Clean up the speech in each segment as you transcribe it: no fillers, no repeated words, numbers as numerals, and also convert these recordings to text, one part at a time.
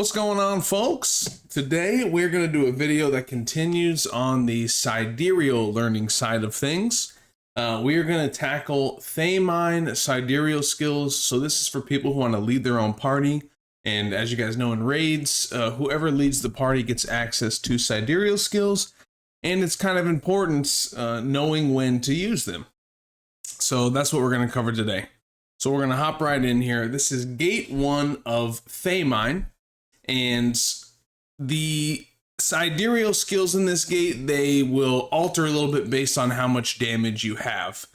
What's going on, folks? Today we're going to do a video that continues on the Sidereal learning side of things. We are going to tackle Thaemine Sidereal skills. So this is for people who want to lead their own party. And as you guys know in raids, whoever leads the party gets access to Sidereal skills. And it's kind of important knowing when to use them. So that's what we're going to cover today. So we're going to hop right in here. This is gate 1 of Thaemine. And the Sidereal skills in this gate, they will alter a little bit based on how much damage you have.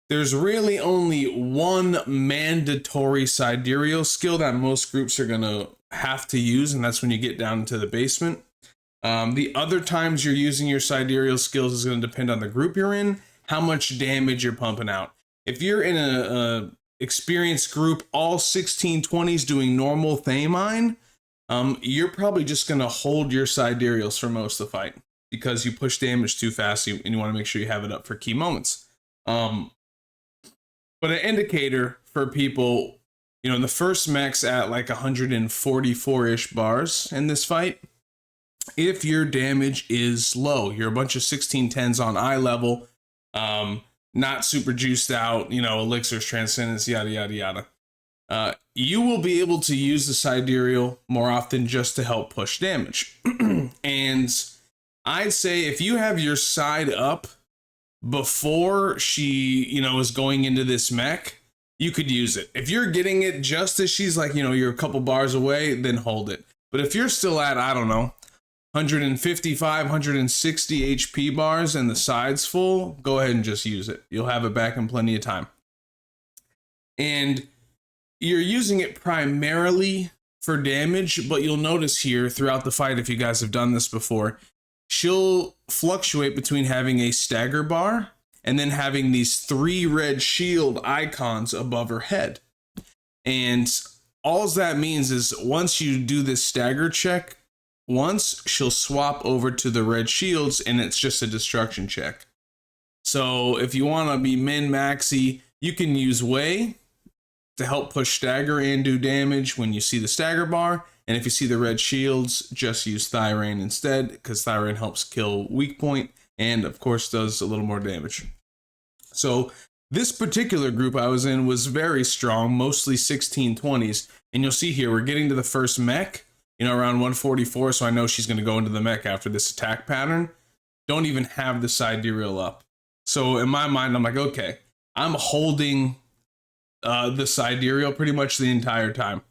There's really only one mandatory Sidereal skill that most groups are going to have to use, and that's when you get down into the basement. The other times you're using your Sidereal skills is going to depend on the group you're in, how much damage you're pumping out. If you're in a experienced group, all 1620s doing normal Thaemine, you're probably just going to hold your Sidereals for most of the fight because you push damage too fast and you want to make sure you have it up for key moments. But an indicator for people, you know, in the first mech's at like 144-ish bars in this fight. If your damage is low, you're a bunch of 1610s on eye level, not super juiced out, you know, elixirs, transcendence, yada, yada, yada. You will be able to use the Sidereal more often just to help push damage. And I'd say if you have your side up before she, you know, is going into this mech, you could use it. If you're getting it just as she's like, you know, you're a couple bars away, then hold it. But if you're still at, I don't know, 155, 160 HP bars and the side's full, go ahead and just use it. You'll have it back in plenty of time. And you're using it primarily for damage, but you'll notice here throughout the fight, if you guys have done this before, she'll fluctuate between having a stagger bar and then having these 3 red shield icons above her head. And all that means is once you do this stagger check, once she'll swap over to the red shields and it's just a destruction check. So if you want to be min-maxy, you can use Way to help push stagger and do damage when you see the stagger bar. And if you see the red shields, just use Thaemine instead, because Thaemine helps kill weak point and of course does a little more damage. So this particular group I was in was very strong, mostly 1620s. And you'll see here, we're getting to the first mech, you know, around 144. So I know she's going to go into the mech after this attack pattern. Don't even have the Sidereal up. So in my mind, I'm like, okay, I'm holding the Sidereal pretty much the entire time.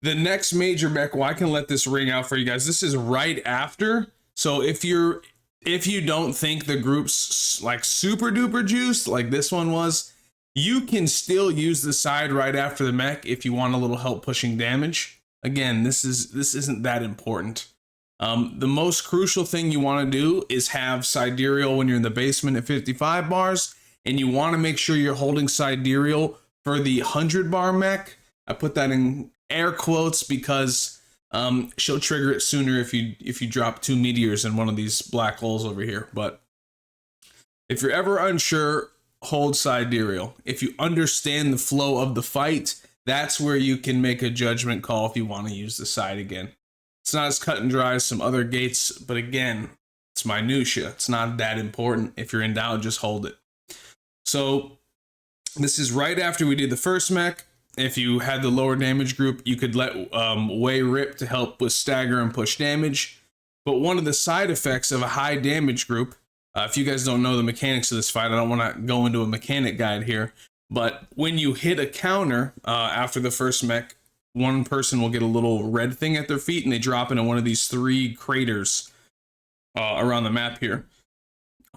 The next major mech, well, I can let this ring out for you guys. This is right after. So if you don't think the group's like super duper juiced like this one was, you can still use the side right after the mech if you want a little help pushing damage. Again, this isn't that important. The most crucial thing you want to do is have Sidereal when you're in the basement at 55 bars. And you want to make sure you're holding Sidereal for the 100 bar mech. I put that in air quotes because she'll trigger it sooner if you drop 2 meteors in one of these black holes over here. But if you're ever unsure, hold Sidereal. If you understand the flow of the fight, that's where you can make a judgment call if you want to use the side again. It's not as cut and dry as some other gates, but again, it's minutia. It's not that important. If you're in doubt, just hold it. So this is right after we did the first mech. If you had the lower damage group, you could let Way rip to help with stagger and push damage. But one of the side effects of a high damage group, if you guys don't know the mechanics of this fight, I don't want to go into a mechanic guide here, but when you hit a counter after the first mech, one person will get a little red thing at their feet and they drop into one of these 3 craters around the map here.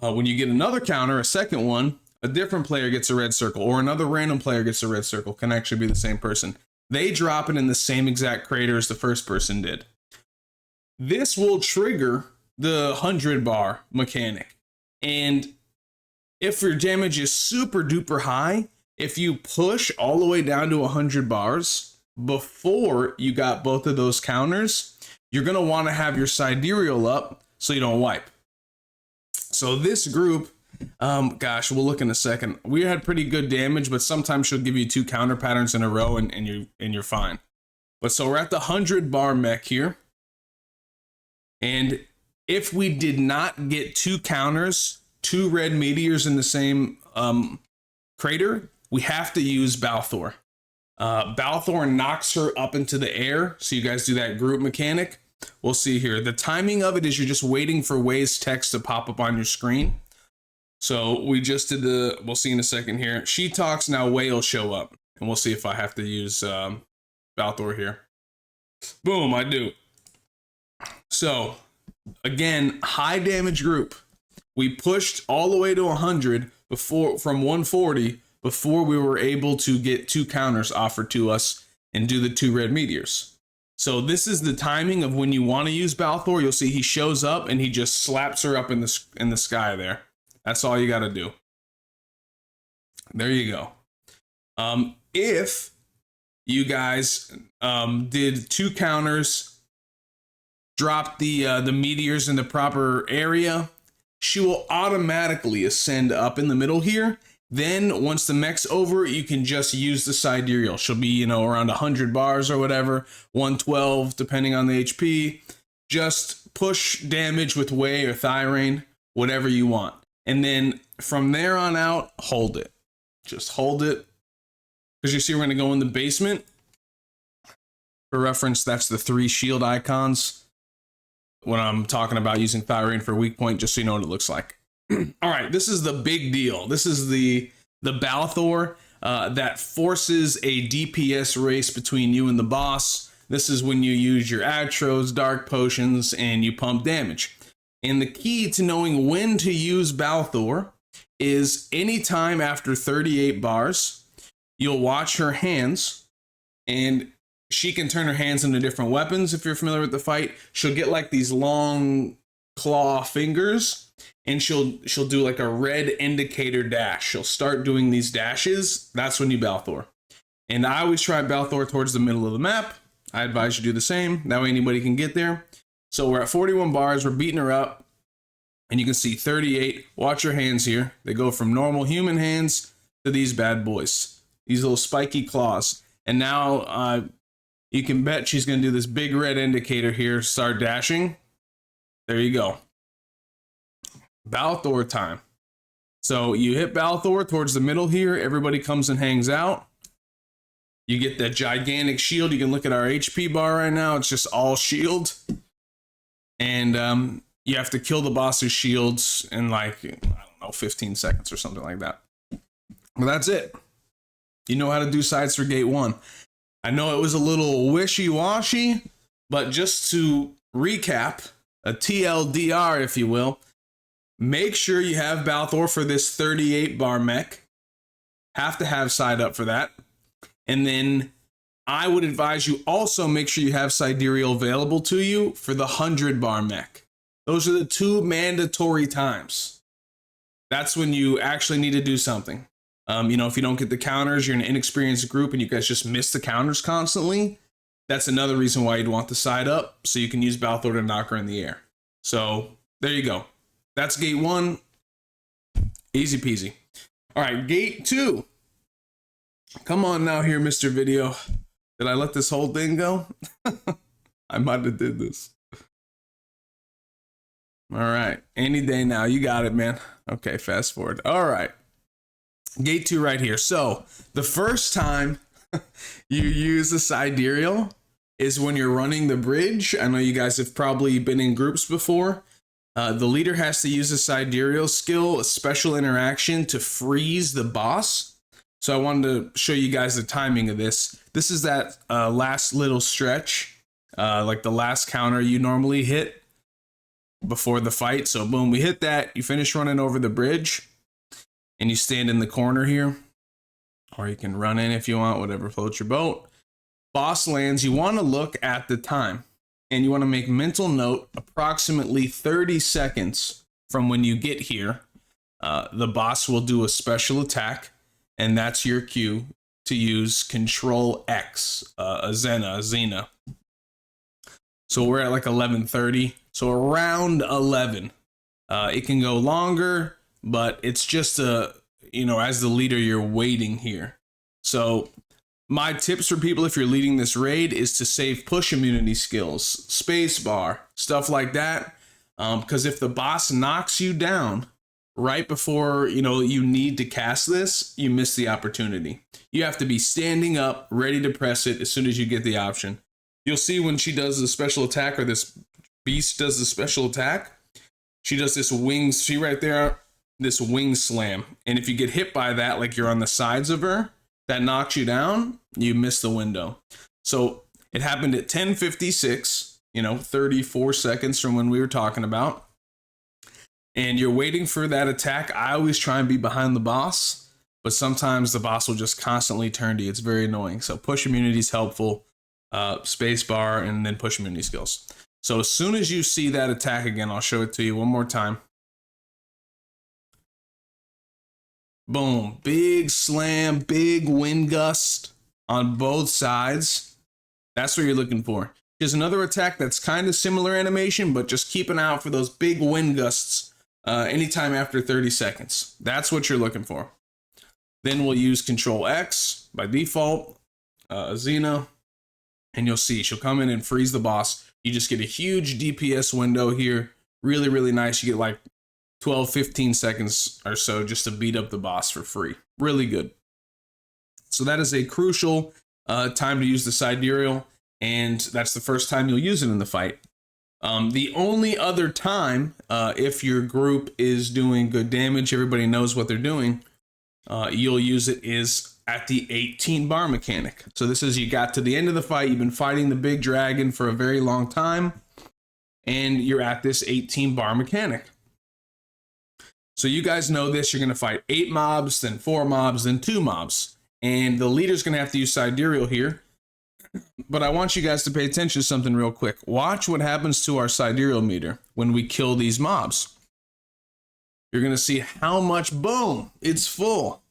When you get another counter, a second one, a different player gets a red circle, or another random player gets a red circle, can actually be the same person. They drop it in the same exact crater as the first person did. This will trigger the 100 bar mechanic. And if your damage is super duper high, if you push all the way down to 100 bars before you got both of those counters, you're going to want to have your Sidereal up so you don't wipe. So this group, gosh, we'll look in a second. We had pretty good damage, but sometimes she'll give you 2 counter patterns in a row and you're fine. But so we're at the 100 bar mech here. And if we did not get 2 counters, 2 red meteors in the same crater, we have to use Balthor. Balthor knocks her up into the air. So you guys do that group mechanic. We'll see here. The timing of it is you're just waiting for Way's text to pop up on your screen. So we just did we'll see in a second here. She talks, now Way will show up. And we'll see if I have to use Balthor here. Boom, I do. So, again, high damage group. We pushed all the way to 100 from 140 before we were able to get 2 counters offered to us and do the 2 red meteors. So this is the timing of when you want to use Balthor. You'll see he shows up and he just slaps her up in the sky there. That's all you got to do. There you go. If you guys did 2 counters, dropped the meteors in the proper area, she will automatically ascend up in the middle here. Then once the mech's over, you can just use the Sidereal. She'll be, around 100 bars or whatever, 112 depending on the HP. Just push damage with Way or Thaemine, whatever you want. And then from there on out, hold it. Just hold it. Because you see we're going to go in the basement. For reference, that's the 3 shield icons. When I'm talking about using Thaemine for weak point, just so you know what it looks like. All right, this is the big deal. This is the Balthor that forces a DPS race between you and the boss. This is when you use your Atros, Dark Potions, and you pump damage. And the key to knowing when to use Balthor is anytime after 38 bars, you'll watch her hands, and she can turn her hands into different weapons. If you're familiar with the fight, she'll get like these long claw fingers, and she'll do like a red indicator dash. She'll start doing these dashes. That's when you Balthor. And I always try Balthor towards the middle of the map. I advise you do the same. That way anybody can get there. So we're at 41 bars. We're beating her up. And you can see 38. Watch her hands here. They go from normal human hands to these bad boys. These little spiky claws. And now you can bet she's going to do this big red indicator here. Start dashing. There you go. Balthor time. So you hit Balthor towards the middle here. Everybody comes and hangs out. You get that gigantic shield. You can look at our HP bar right now. It's just all shield. And you have to kill the boss's shields in like, I don't know, 15 seconds or something like that. Well, that's it. You know how to do sides for gate 1. I know it was a little wishy-washy, but just to recap, a TLDR, if you will, make sure you have Balthor for this 38 bar mech. Have to have side up for that. And then I would advise you also make sure you have Sidereal available to you for the 100 bar mech. Those are the 2 mandatory times. That's when you actually need to do something. If you don't get the counters, you're an inexperienced group and you guys just miss the counters constantly. That's another reason why you'd want the side up, so you can use Balthor to knock her in the air. So there you go. That's gate 1. Easy peasy. All right, gate 2. Come on now here, Mr. Video. Did I let this whole thing go? I might have did this. All right, any day now. You got it, man. Okay, fast forward. All right. Gate 2 right here. So the first time you use the Sidereal is when you're running the bridge. I know you guys have probably been in groups before. The leader has to use a Sidereal skill, a special interaction to freeze the boss. So I wanted to show you guys the timing of this. This is that last little stretch, like the last counter you normally hit before the fight. So boom, we hit that. You finish running over the bridge. And you stand in the corner here, or you can run in if you want, whatever floats your boat. Boss lands, you want to look at the time, and you want to make mental note approximately 30 seconds from when you get here. The boss will do a special attack, and that's your cue to use Control X, Xena. So we're at like 11:30, so around 11. It can go longer, but it's just as the leader, you're waiting here. So My tips for people if you're leading this raid is to save push immunity skills, space bar, stuff like that. Because if the boss knocks you down right before you need to cast this, you miss the opportunity. You have to be standing up, ready to press it as soon as you get the option. You'll see when she does the special attack, or this beast does the special attack, she does this wings, see right there, this wing slam. And if you get hit by that, like you're on the sides of her, that knocks you down, you miss the window. So it happened at 10:56, 34 seconds from when we were talking about. And you're waiting for that attack. I always try and be behind the boss, but sometimes the boss will just constantly turn to you. It's very annoying. So push immunity is helpful, space bar, and then push immunity skills. So as soon as you see that attack again, I'll show it to you one more time. Boom, big slam, big wind gust on both sides. That's what you're looking for. Here's another attack that's kind of similar animation, but just keep an eye out for those big wind gusts anytime after 30 seconds. That's what you're looking for. Then we'll use Control X by default, Xena, and you'll see she'll come in and freeze the boss. You just get a huge DPS window here. Really, really nice. You get like 12, 15 seconds or so just to beat up the boss for free. Really good. So that is a crucial time to use the Sidereal, and that's the first time you'll use it in the fight. The only other time, if your group is doing good damage, everybody knows what they're doing, you'll use it is at the 18 bar mechanic. So this is, you got to the end of the fight, you've been fighting the big dragon for a very long time, and you're at this 18 bar mechanic. So you guys know this, you're going to fight 8 mobs, then 4 mobs, then 2 mobs. And the leader's going to have to use Sidereal here. But I want you guys to pay attention to something real quick. Watch what happens to our Sidereal meter when we kill these mobs. You're going to see how much, boom, it's full.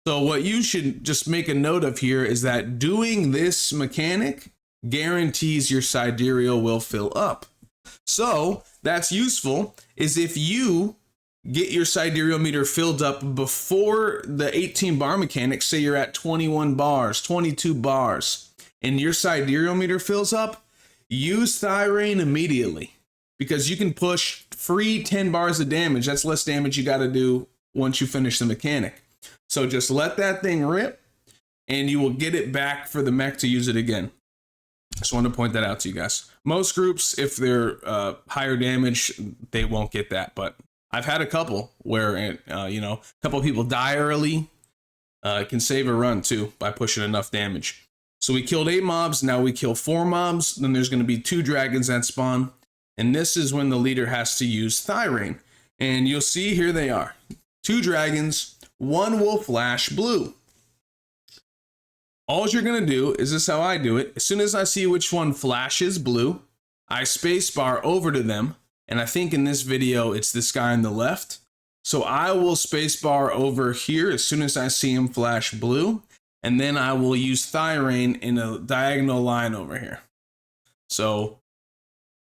So what you should just make a note of here is that doing this mechanic guarantees your Sidereal will fill up. So that's useful, is if you get your Sidereal meter filled up before the 18 bar mechanic, say you're at 21 bars, 22 bars, and your Sidereal meter fills up, use Thaemine immediately, because you can push free 10 bars of damage. That's less damage you got to do once you finish the mechanic. So just let that thing rip, and you will get it back for the mech to use it again. Just wanted to point that out to you guys. Most groups, if they're higher damage, they won't get that, but I've had a couple where, a couple of people die early. It can save a run too by pushing enough damage. So we killed 8 mobs. Now we kill 4 mobs. Then there's going to be 2 dragons that spawn. And this is when the leader has to use Thaemine. And you'll see here they are. 2 dragons. 1 will flash blue. All you're going to do is this, how I do it. As soon as I see which one flashes blue, I spacebar over to them. And I think in this video, it's this guy on the left. So I will spacebar over here as soon as I see him flash blue. And then I will use Thaemine in a diagonal line over here. So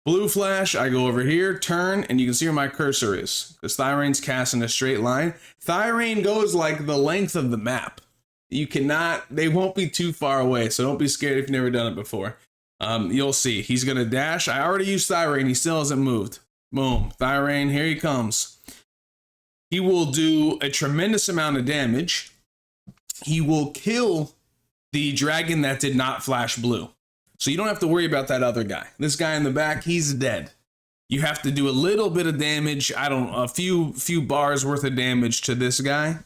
blue flash, I go over here, turn, and you can see where my cursor is, because Thaemine's cast in a straight line. Thaemine goes like the length of the map. You cannot, they won't be too far away, so don't be scared if you've never done it before. You'll see, he's gonna dash. I already used Thaemine, he still hasn't moved. Boom, Thaemine, here he comes. He will do a tremendous amount of damage. He will kill the dragon that did not flash blue. So you don't have to worry about that other guy. This guy in the back, he's dead. You have to do a little bit of damage. A few bars worth of damage to this guy.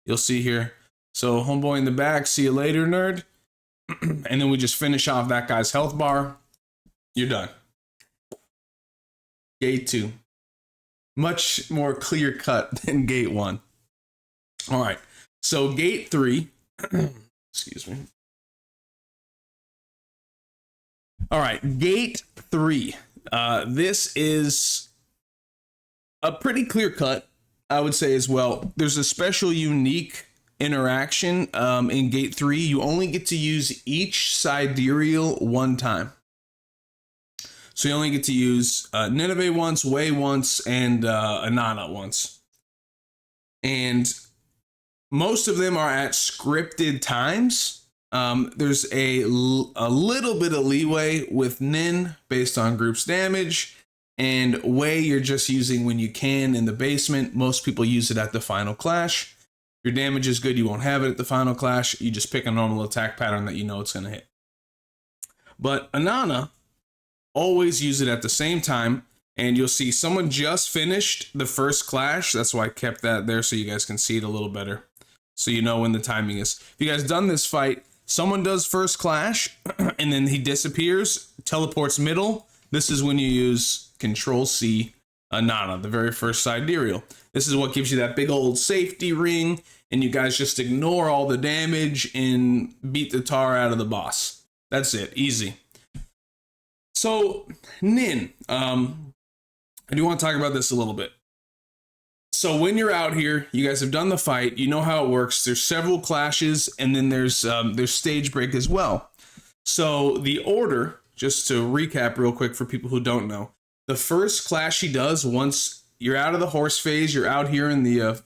You'll see here. So homeboy in the back, see you later, nerd. And then we just finish off that guy's health bar. You're done. Gate 2. Much more clear cut than gate 1. All right. So gate 3, excuse me. All right, gate 3. This is a pretty clear cut, I would say as well. There's a special unique interaction in gate 3. You only get to use each Sidereal one time. So you only get to use Nineveh once, Way once, and Anana once. And most of them are at scripted times. There's a little bit of leeway with Nin based on group's damage, and Wei you're just using when you can in the basement. Most people use it at the final clash. If your damage is good, you won't have it at the final clash. You just pick a normal attack pattern that you know it's going to hit. But Anana, always use it at the same time, and you'll see someone just finished the first clash. That's why I kept that there so you guys can see it a little better, so you know when the timing is. If you guys done this fight, someone does first clash, and then he disappears, teleports middle. This is when you use Control-C Anana, the very first Sidereal. This is what gives you that big old safety ring, and you guys just ignore all the damage and beat the tar out of the boss. That's it, easy. So, Nin, I do want to talk about this a little bit. So when you're out here, you guys have done the fight, you know how it works. There's several clashes, and then there's stage break as well. So the order, just to recap real quick for people who don't know, the first clash he does, once you're out of the horse phase, you're out here in the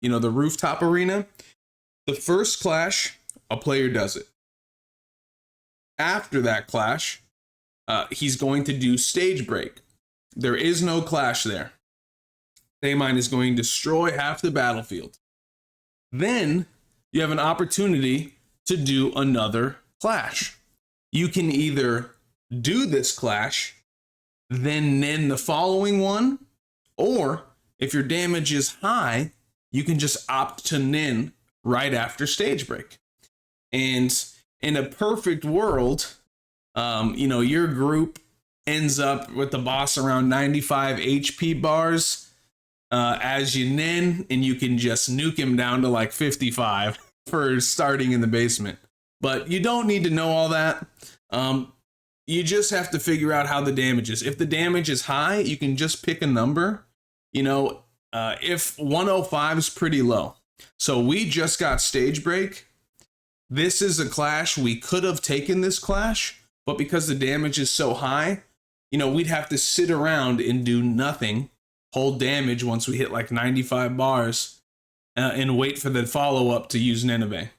the rooftop arena. The first clash, a player does it. After that clash, he's going to do stage break. There is no clash there. Thaemine is going to destroy half the battlefield. Then you have an opportunity to do another clash. You can either do this clash, then Nin the following one, or if your damage is high, you can just opt to Nin right after stage break. And in a perfect world, your group ends up with the boss around 95 HP bars as you Nin, and you can just nuke him down to like 55 for starting in the basement. But you don't need to know all that. You just have to figure out how the damage is. If the damage is high, you can just pick a number. If 105 is pretty low. So we just got stage break. This is a clash. We could have taken this clash, but because the damage is so high, we'd have to sit around and do nothing, hold damage once we hit like 95 bars, and wait for the follow-up to use Nineveh.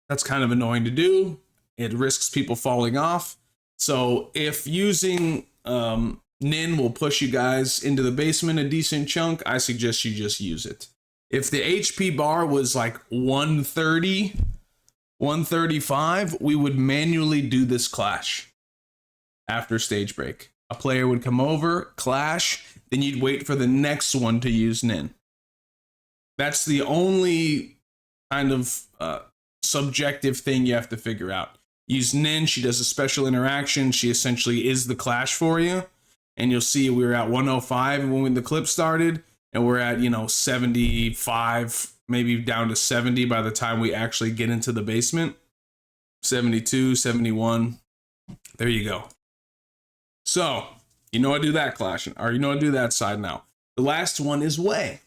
That's kind of annoying to do. It risks people falling off. So if using Nin will push you guys into the basement a decent chunk, I suggest you just use it. If the HP bar was like 130, 135, we would manually do this clash after stage break. A player would come over, clash, then you'd wait for the next one to use Nin. That's the only kind of subjective thing you have to figure out. Use Nin, she does a special interaction. She essentially is the clash for you. And you'll see we were at 105 when the clip started, and we're at, 75, maybe down to 70 by the time we actually get into the basement. 72, 71. There you go. So, I do that clash, or I do that side now. The last one is Wei.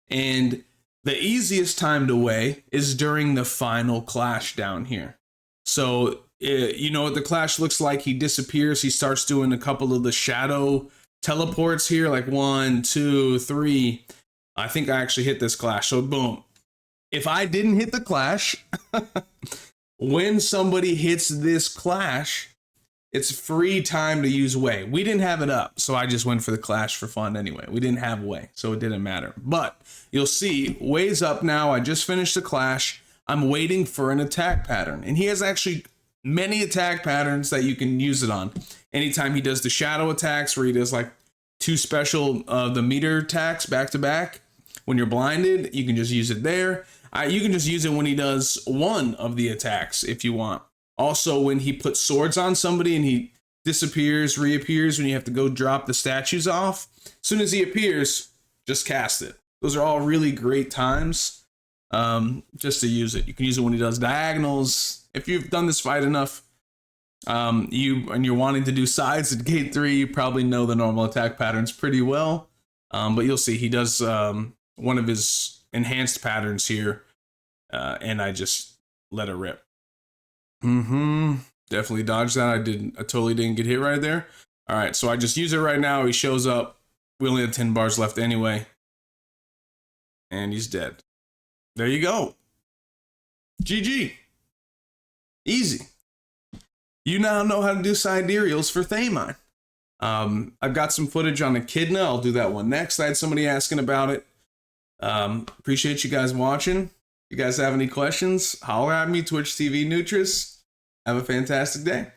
And the easiest time to Wei is during the final clash down here. So, what the clash looks like. He disappears. He starts doing a couple of the shadow teleports here, like 1, 2, 3. I think I actually hit this clash. So, boom. If I didn't hit the clash, when somebody hits this clash, it's free time to use Wei. We didn't have it up, so I just went for the clash for fun anyway. We didn't have Wei, so it didn't matter. But you'll see, Wei's up now. I just finished the clash. I'm waiting for an attack pattern. And he has actually many attack patterns that you can use it on. Anytime he does the shadow attacks, where he does like 2 special the meter attacks back to back, when you're blinded, you can just use it there. You can just use it when he does one of the attacks if you want. Also, when he puts swords on somebody and he disappears, reappears when you have to go drop the statues off. As soon as he appears, just cast it. Those are all really great times just to use it. You can use it when he does diagonals. If you've done this fight enough, you're wanting to do sides at gate 3, you probably know the normal attack patterns pretty well. But you'll see he does one of his enhanced patterns here, and I just let it rip. Definitely dodged that. I totally didn't get hit right there. All right, so I just use it right now. He shows up. We only have 10 bars left anyway. And he's dead. There you go. GG. Easy. You now know how to do Sidereals for Thaemine. I've got some footage on Echidna. I'll do that one next. I had somebody asking about it. Appreciate you guys watching. If you guys have any questions, holler at me, Twitch TV Nutris. Have a fantastic day.